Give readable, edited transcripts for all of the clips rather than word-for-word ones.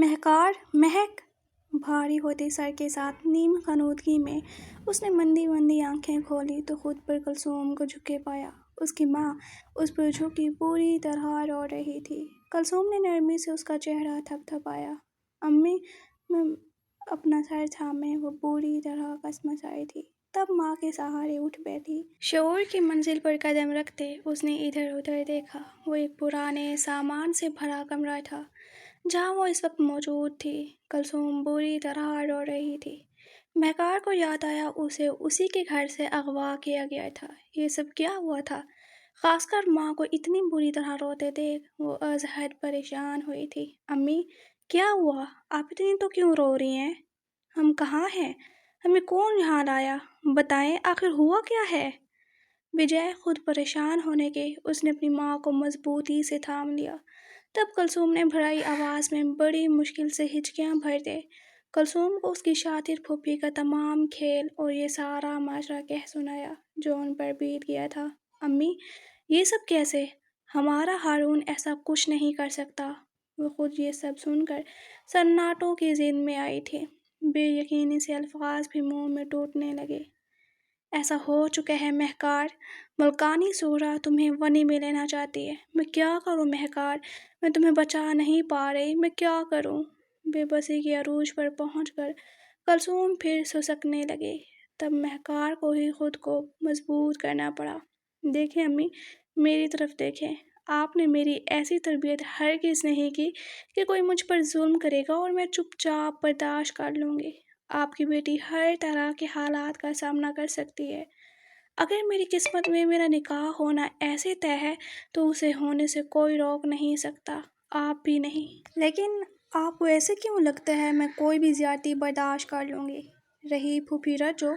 مہکار مہک بھاری ہوتے سر کے ساتھ نیم خنودگی میں اس نے مندی مندی آنکھیں کھولی تو خود پر کلثوم کو جھکے پایا۔ اس کی ماں اس پر جھکی پوری طرح رو رہی تھی۔ کلثوم نے نرمی سے اس کا چہرہ تھپ تھپایا۔ امی میں اپنا سر تھامے وہ پوری طرح کسمسائی تھی، تب ماں کے سہارے اٹھ بیٹھی۔ شعور کی منزل پر قدم رکھتے اس نے ادھر ادھر دیکھا۔ وہ ایک پرانے سامان سے بھرا کمرہ تھا جہاں وہ اس وقت موجود تھی۔ کلثوم بری طرح رو رہی تھی۔ مہکار کو یاد آیا اسے اسی کے گھر سے اغوا کیا گیا تھا۔ یہ سب کیا ہوا تھا؟ خاص کر ماں کو اتنی بری طرح روتے دیکھ وہ از حد پریشان ہوئی تھی۔ امی کیا ہوا؟ آپ اتنی تو کیوں رو رہی ہیں؟ ہم کہاں ہیں؟ ہمیں کون یہاں لایا؟ بتائیں آخر ہوا کیا ہے؟ بجائے خود پریشان ہونے کے اس نے اپنی ماں کو مضبوطی سے تھام لیا۔ تب کلثوم نے بھرائی آواز میں بڑی مشکل سے ہچکیاں بھرتے کلثوم کو اس کی شاطر پھوپھی کا تمام کھیل اور یہ سارا ماجرا کہہ سنایا جو ان پر بیت گیا تھا۔ امی یہ سب کیسے؟ ہمارا ہارون ایسا کچھ نہیں کر سکتا۔ وہ خود یہ سب سن کر سناٹوں کی زند میں آئی تھی۔ بے یقینی سے الفاظ بھی منہ میں ٹوٹنے لگے۔ ایسا ہو چکا ہے مہکار، ملکانی سغرا تمہیں ونی میں لینا چاہتی ہے۔ میں کیا کروں مہکار؟ میں تمہیں بچا نہیں پا رہی، میں کیا کروں؟ بے بسی کے عروج پر پہنچ کر کلثوم پھر سسکنے لگی۔ تب مہکار کو ہی خود کو مضبوط کرنا پڑا۔ دیکھیں امی، میری طرف دیکھیں۔ آپ نے میری ایسی تربیت ہرگز نہیں کی کہ کوئی مجھ پر ظلم کرے گا اور میں چپ چاپ برداشت کر لوں گی۔ آپ کی بیٹی ہر طرح کے حالات کا سامنا کر سکتی ہے۔ اگر میری قسمت میں میرا نکاح ہونا ایسے طے ہے تو اسے ہونے سے کوئی روک نہیں سکتا، آپ بھی نہیں۔ لیکن آپ کو ایسے کیوں لگتا ہے میں کوئی بھی زیادتی برداشت کر لوں گی؟ رہی پھوپھی رجو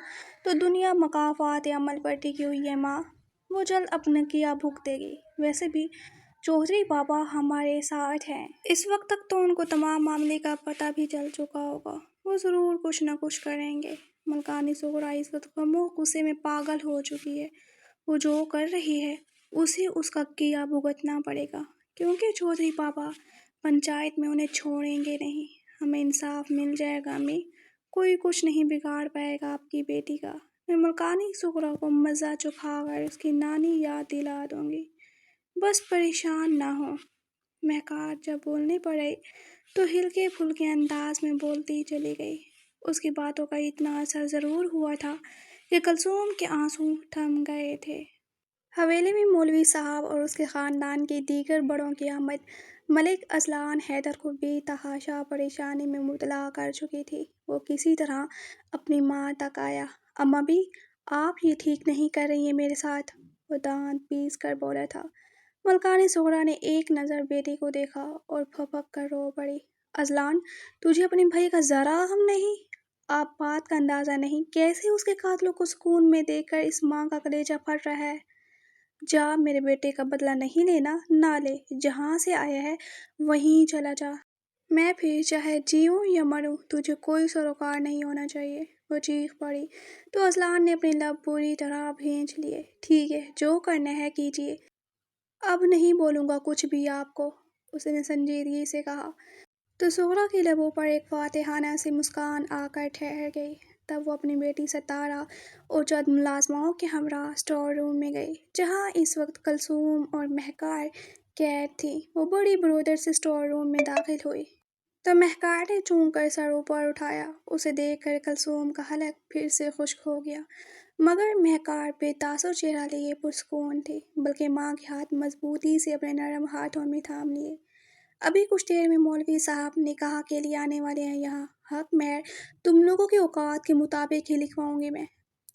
تو دنیا مکافات عمل پر ٹکی ہوئی ہے ماں، وہ جلد اپنا کیا بھگتے گی۔ ویسے بھی چودھری بابا ہمارے ساتھ ہیں، اس وقت تک تو ان کو تمام معاملے کا پتہ بھی چل چکا ہوگا، وہ ضرور کچھ نہ کچھ کریں گے۔ ملکانی سغرا اس وقت غم و غصے میں پاگل ہو چکی ہے۔ وہ جو کر رہی ہے اسے اس کا کیا بھگتنا پڑے گا، کیونکہ چودھری بابا پنچایت میں انہیں چھوڑیں گے نہیں۔ ہمیں انصاف مل جائے گا امی، کوئی کچھ نہیں بگاڑ پائے گا آپ کی بیٹی کا۔ میں ملکانی سغرا کو مزہ چکھا کر اس کی نانی یاد دلا دوں گی، بس پریشان نہ ہو۔ مہکار جب بولنے پڑی تو ہلکے پھلکے انداز میں بولتی چلی گئی۔ اس کی باتوں کا اتنا اثر ضرور ہوا تھا کہ کلثوم کے آنسو تھم گئے تھے۔ حویلی میں مولوی صاحب اور اس کے خاندان کے دیگر بڑوں کی آمد ملک اذلان حیدر کو بے تحاشا پریشانی میں مبتلا کر چکی تھی۔ وہ کسی طرح اپنی ماں تک آیا۔ اماں بھی آپ یہ ٹھیک نہیں کر رہی ہیں میرے ساتھ، وہ دانت پیس کر بولا تھا۔ ملکانی سغرا نے ایک نظر بیٹی کو دیکھا اور پھپک کر رو پڑی۔ اذلان تجھے اپنے بھائی کا ذرا غم نہیں؟ آپ بات کا اندازہ نہیں کیسے اس کے قاتلوں کو سکون میں دیکھ کر اس ماں کا کلیجہ پھٹ رہا ہے۔ جا میرے بیٹے کا بدلہ نہیں لینا، نہ لے، جہاں سے آیا ہے وہیں چلا جا۔ میں پھر چاہے جیوں یا مروں تجھے کوئی سروکار نہیں ہونا چاہیے، وہ چیخ پڑی تو اذلان نے اپنے لب بری طرح بھینچ لیے۔ ٹھیک ہے جو کرنا ہے کیجیے، اب نہیں بولوں گا کچھ بھی آپ کو، اس نے سنجیدگی سے کہا۔ تو سغرا کے لبوں پر ایک فاتحانہ سی مسکان آ کر ٹھہر گئی۔ تب وہ اپنی بیٹی ستارہ اور چند ملازماؤں کے ہمراہ اسٹور روم میں گئی جہاں اس وقت کلثوم اور مہکار قید تھیں۔ وہ بڑی برودر سے اسٹور روم میں داخل ہوئی تو مہکار نے چونک کر سر اوپر اٹھایا۔ اسے دیکھ کر کلثوم کا حلق پھر سے خشک ہو گیا، مگر مہکار بے تاثر چہرہ لیے پرسکون تھی، بلکہ ماں کے ہاتھ مضبوطی سے اپنے نرم ہاتھوں میں تھام لیے۔ ابھی کچھ دیر میں مولوی صاحب نکاح کے لیے آنے والے ہیں یہاں، حق مہر تم لوگوں کے اوقات کے مطابق ہی لکھواؤں گی میں۔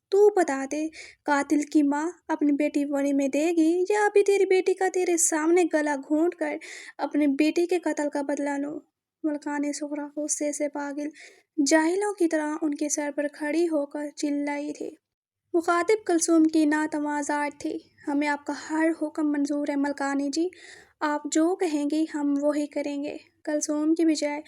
تو بتا دے قاتل کی ماں اپنی بیٹی ونی میں دے گی یا ابھی تیری بیٹی کا تیرے سامنے گلا گھونٹ کر اپنے بیٹے کے قتل کا بدلہ لوں؟ ملکانی سغرا غصے سے پاگل جاہلوں کی طرح ان کے سر پر کھڑی ہو کر چلائی تھی۔ مخاطب کلثوم کی ناتمازج تھی۔ ہمیں آپ کا ہر حکم منظور ہے ملکانی جی، آپ جو کہیں گی ہم وہی کریں گے۔ کلثوم کی بجائے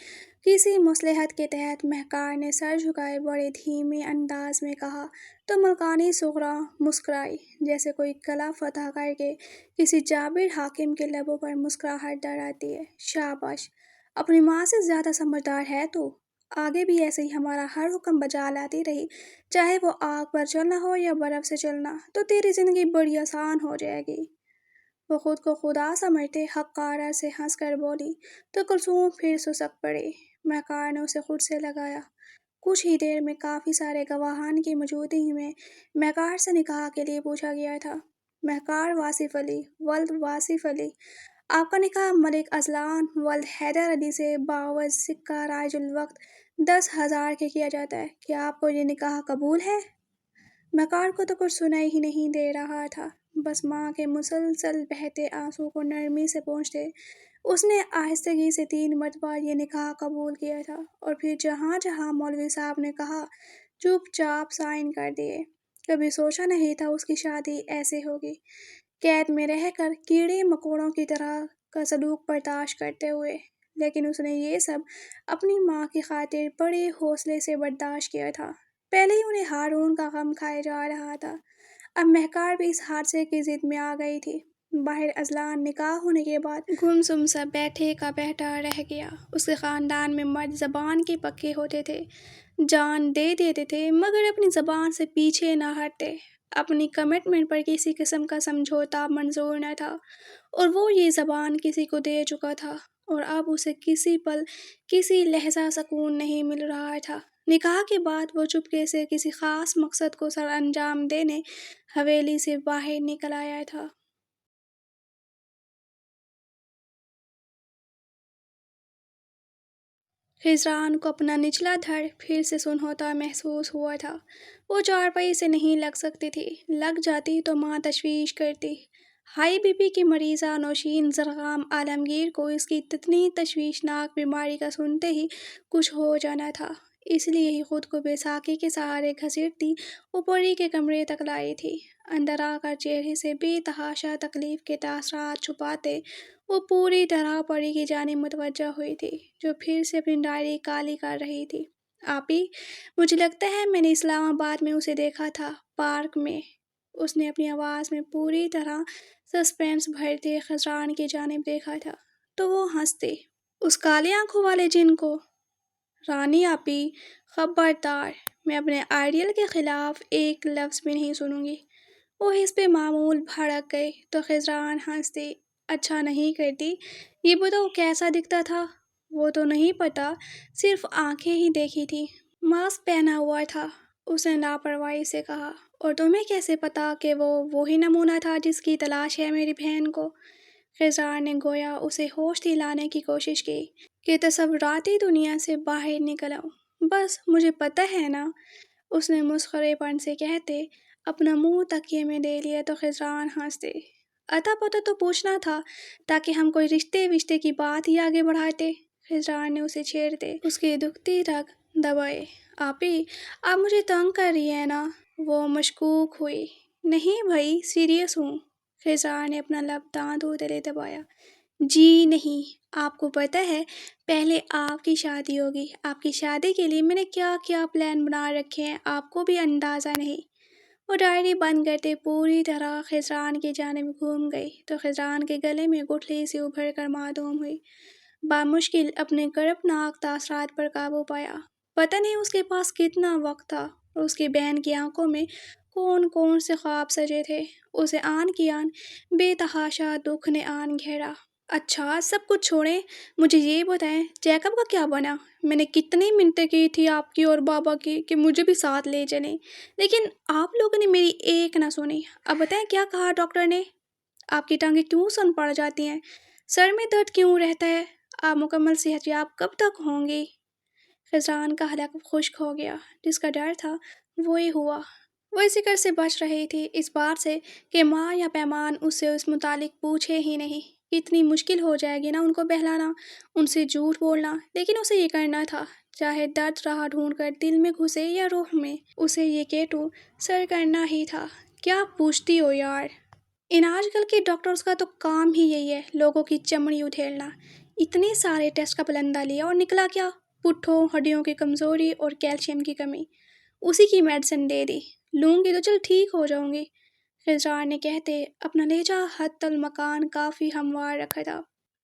کسی مصلحت کے تحت مہکار نے سر جھکائے بڑے دھیمے انداز میں کہا تو ملکانی سغرا مسکرائی، جیسے کوئی قلعہ فتح کر کے کسی جابر حاکم کے لبوں پر مسکراہٹ در آتی ہے۔ شاباش، اپنی ماں سے زیادہ سمجھدار ہے تو آگے بھی ایسے ہی ہمارا ہر حکم بجا لاتی رہی، چاہے وہ آگ پر چلنا ہو یا برف سے چلنا، تو تیری زندگی بڑی آسان ہو جائے گی۔ وہ خود کو خدا سمجھتے حقارہ سے ہنس کر بولی تو کلثوم پھر سسک پڑی۔ مہکار نے اسے خود سے لگایا۔ کچھ ہی دیر میں کافی سارے گواہان کی موجودگی میں مہکار سے نکاح کے لیے پوچھا گیا تھا۔ مہکار واصف علی ولد واصف علی، آپ کا نکاح ملک اذلان ولد حیدر علی سے باوجھ سکہ رائج الوقت 10,000 کے کیا جاتا ہے، کیا آپ کو یہ نکاح قبول ہے؟ مہکار کو تو کچھ سنائی ہی نہیں دے رہا تھا، بس ماں کے مسلسل بہتے آنسو کو نرمی سے پونچھتے اس نے آہستگی سے 3 مرتبہ یہ نکاح قبول کیا تھا، اور پھر جہاں جہاں مولوی صاحب نے کہا چپ چاپ سائن کر دیے۔ کبھی سوچا نہیں تھا اس کی شادی ایسے ہوگی، قید میں رہ کر کیڑے مکوڑوں کی طرح کا سلوک برداشت کرتے ہوئے، لیکن اس نے یہ سب اپنی ماں کی خاطر بڑے حوصلے سے برداشت کیا تھا۔ پہلے ہی انہیں ہارون کا غم کھائے جا رہا تھا، اب مہکار بھی اس حادثے کی ضد میں آ گئی تھی۔ باہر اذلان نکاح ہونے کے بعد گمسم سا بیٹھے کا بیٹھا رہ گیا۔ اس کے خاندان میں مرد زبان کے پکے ہوتے تھے، جان دے دیتے تھے، مگر اپنی زبان سے پیچھے نہ ہٹتے۔ اپنی کمٹمنٹ پر کسی قسم کا سمجھوتا منظور نہ تھا، اور وہ یہ زبان کسی کو دے چکا تھا، اور اب اسے کسی پل کسی لحظہ سکون نہیں مل رہا تھا۔ نکاح کے بعد وہ چپکے سے کسی خاص مقصد کو سر انجام دینے حویلی سے باہر نکل آیا تھا۔ خضران کو اپنا نچلا دھڑ پھر سے سن ہوتا محسوس ہوا تھا۔ وہ چارپائی سے نہیں لگ سکتی تھی، لگ جاتی تو ماں تشویش کرتی۔ ہائی بی پی کی مریضہ نوشین زرغام عالمگیر کو اس کی اتنی تشویشناک بیماری کا سنتے ہی کچھ ہو جانا تھا، اس لیے ہی خود کو بیساکھی کے سہارے گھسیٹتی وہ پری کے کمرے تک لائی تھی۔ اندر آ کر چہرے سے بے تحاشا تکلیف کے تاثرات چھپاتے وہ پوری طرح پری کی جانب متوجہ ہوئی تھی، جو پھر سے اپنی ڈائری کالی کر رہی تھی۔ آپی، مجھے لگتا ہے میں نے اسلام آباد میں اسے دیکھا تھا، پارک میں۔ اس نے اپنی آواز میں پوری طرح سسپینس بھرتے خضران کی جانب دیکھا تھا، تو وہ ہنستے۔ اس کالے آنکھوں والے جن کو؟ رانی آپی، خبردار، میں اپنے آئیڈیل کے خلاف ایک لفظ بھی نہیں سنوں گی۔ وہ حسب معمول بھڑک گئے تو خضران ہنستے۔ اچھا نہیں کرتی، یہ بتاؤ کیسا دکھتا تھا؟ وہ تو نہیں پتا، صرف آنکھیں ہی دیکھی تھی۔ ماسک پہنا ہوا تھا، اس نے لاپرواہی سے کہا۔ اور تمہیں کیسے پتا کہ وہ وہی نمونہ تھا جس کی تلاش ہے میری بہن کو؟ خضران نے گویا اسے ہوش دلانے کی کوشش کی کہ تصوراتی دنیا سے باہر نکل آؤ۔ بس مجھے پتہ ہے نا، اس نے مسخرے پن سے کہتے اپنا منہ تکیے میں دے لیا تو خضران ہنستے۔ اتا پتا تو پوچھنا تھا تاکہ ہم کوئی رشتے وشتے کی بات ہی آگے بڑھاتے، خضران نے اسے چھیڑتے اس کی دکھتی رگ دبائے۔ آپی، آپ مجھے تنگ کر رہی ہیں نا؟ وہ مشکوک ہوئی۔ نہیں بھائی، سیریس ہوں۔ خضران نے اپنا لب دانتوں تلے دبایا۔ جی نہیں، آپ کو پتہ ہے پہلے آپ کی شادی ہوگی، آپ کی شادی کے لیے میں نے کیا کیا پلان بنا رکھے ہیں آپ کو بھی اندازہ نہیں۔ وہ ڈائری بند کرتے پوری طرح خضران کی جانب گھوم گئی تو خضران کے گلے میں گٹھلی سی ابھر کر معدوم ہوئی۔ بامشکل اپنے کرپناک تاثرات پر قابو پایا۔ پتہ نہیں اس کے پاس کتنا وقت تھا، اور اس کی بہن کی آنکھوں میں کون کون سے خواب سجے تھے۔ اسے آن کی آن بے تحاشا دکھ نے آن گھیرا۔ اچھا سب کچھ چھوڑیں، مجھے یہ بتائیں جیکب کا کیا بنا؟ میں نے کتنی منتیں کی تھی آپ کی اور بابا کی کہ مجھے بھی ساتھ لے چلیں، لیکن آپ لوگوں نے میری ایک نہ سنی۔ اب بتائیں کیا کہا ڈاکٹر نے؟ آپ کی ٹانگیں کیوں سن پڑ جاتی ہیں؟ سر میں درد کیوں رہتا ہے؟ آپ مکمل صحت یاب کب تک ہوں گی؟ خضران کا حلق خشک ہو گیا۔ جس کا ڈر تھا وہی ہوا۔ وہ اس فکر سے بچ رہی تھی، اس بات سے کہ ماں یا پیمان اس سے اس متعلق پوچھے ہی نہیں۔ کتنی مشکل ہو جائے گی نا ان کو بہلانا، ان سے جھوٹ بولنا، لیکن اسے یہ کرنا تھا، چاہے درد راہ ڈھونڈ کر دل میں گھسے یا روح میں، اسے یہ کیٹو سر کرنا ہی تھا۔ کیا پوچھتی ہو یار؟ ان آج کل کے ڈاکٹرز کا تو کام ہی یہی ہے، لوگوں کی چمڑی ادھیڑنا۔ اتنے سارے ٹیسٹ کا پلندہ لیا اور نکلا کیا؟ پٹھوں، ہڈیوں کی کمزوری اور کیلشیم کی کمی۔ اسی کی میڈیسن دے دی، لوں گی تو چل ٹھیک ہو جاؤں گی، خضران نے کہتے اپنا لہجہ حتی المکان کافی ہموار رکھا تھا۔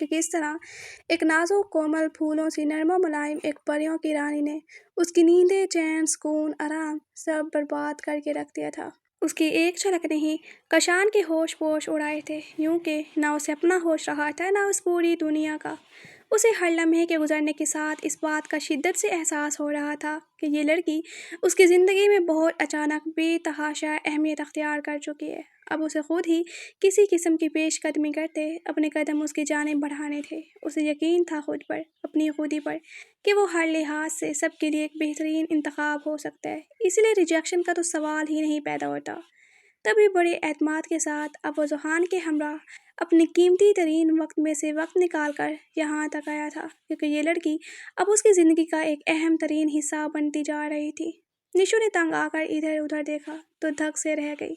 کہ کس طرح ایک نازک کومل پھولوں سی نرم و ملائم ایک پریوں کی رانی نے اس کی نیندیں، چین، سکون، آرام سب برباد کر کے رکھ دیا تھا۔ اس کی ایک جھلک نے ہی کشان کے ہوش پوش اڑائے تھے، یوں کہ نہ اسے اپنا ہوش رہا تھا نہ اس پوری دنیا کا۔ اسے ہر لمحے کے گزرنے کے ساتھ اس بات کا شدت سے احساس ہو رہا تھا کہ یہ لڑکی اس کی زندگی میں بہت اچانک بے تحاشا اہمیت اختیار کر چکی ہے۔ اب اسے خود ہی کسی قسم کی پیش قدمی کرتے اپنے قدم اس کی جانب بڑھانے تھے۔ اسے یقین تھا خود پر، اپنی خودی پر، کہ وہ ہر لحاظ سے سب کے لیے ایک بہترین انتخاب ہو سکتا ہے، اس لیے ریجیکشن کا تو سوال ہی نہیں پیدا ہوتا۔ تبھی بڑے اعتماد کے ساتھ اب وہ ذوحان کے ہمراہ اپنے قیمتی ترین وقت میں سے وقت نکال کر یہاں تک آیا تھا، کیونکہ یہ لڑکی اب اس کی زندگی کا ایک اہم ترین حصہ بنتی جا رہی تھی۔ نشو نے تنگ آ کر ادھر ادھر دیکھا تو دھک سے رہ گئی۔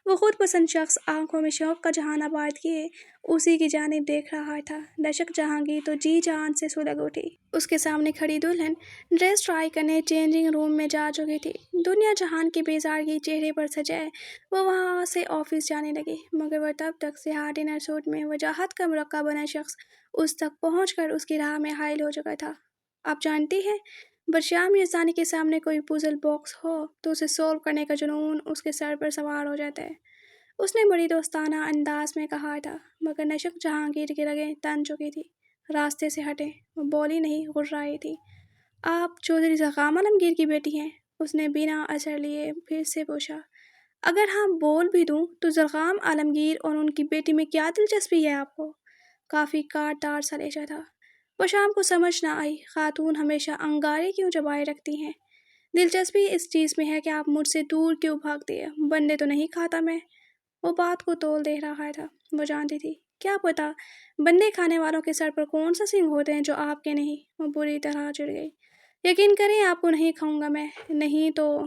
وہ خود پسند شخص آنکھوں میں شوق کا جہاں آباد کیے اسی کی جانب دیکھ رہا تھا۔ نشک جہانگیر تو جی جان سے سلگ اٹھی۔ اس کے سامنے کھڑی دلہن ڈریس ٹرائی کرنے چینجنگ روم میں جا چکی تھی۔ دنیا جہان کی بیزارگی چہرے پر سجائے وہ وہاں سے آفس جانے لگی، مگر وہ تب تک سیاہ ڈنر سوٹ میں وجاہت کا مرقع بنا شخص اس تک پہنچ کر اس کی راہ میں حائل ہو چکا تھا۔ آپ جانتی ہیں، برشام یزدانی کے سامنے کوئی پزل باکس ہو تو اسے سولو کرنے کا جنون اس کے سر پر سوار ہو جاتا ہے، اس نے بڑی دوستانہ انداز میں کہا تھا، مگر نشک جہانگیر کی رگیں تن چکی تھی۔ راستے سے ہٹیں، وہ بولی نہیں، غررائی تھی۔ آپ چودھری زرغام عالمگیر کی بیٹی ہیں؟ اس نے بنا اثر لیے پھر سے پوچھا۔ اگر ہاں بول بھی دوں تو زرغام عالمگیر اور ان کی بیٹی میں کیا دلچسپی ہے آپ کو؟ کافی کاٹ دار سا لہجہ تھا۔ برشام کو سمجھ نہ آئی، خاتون ہمیشہ انگارے کیوں چبائے رکھتی ہیں؟ دلچسپی اس چیز میں ہے کہ آپ مجھ سے دور کیوں بھاگتی ہیں؟ بندے تو نہیں کھاتا میں؟ وہ بات کو تول دے رہا تھا۔ وہ جانتی تھی، کیا پتا بندے کھانے والوں کے سر پر کون سا سنگ ہوتے ہیں جو آپ کے نہیں۔ وہ بری طرح چڑ گئی۔ یقین کریں آپ کو نہیں کھاؤں گا میں، نہیں تو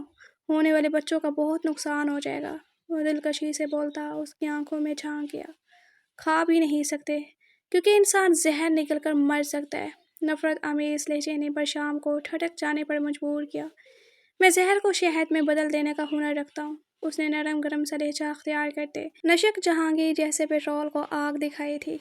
ہونے والے بچوں کا بہت نقصان ہو جائے گا۔ وہ دلکشی سے بولتا اس کی آنکھوں میں جھانک گیا۔ کھا بھی نہیں سکتے کیونکہ انسان زہر نگل کر مر سکتا ہے۔ نفرت آمیز لہجے نے برشام کو ٹھٹک جانے پر مجبور کیا۔ میں زہر کو شہد میں بدل دینے کا ہنر رکھتا ہوں، اس نے نرم گرم سا لہجہ اختیار کرتے نشک جہانگیر جیسے پیٹرول کو آگ دکھائی تھی۔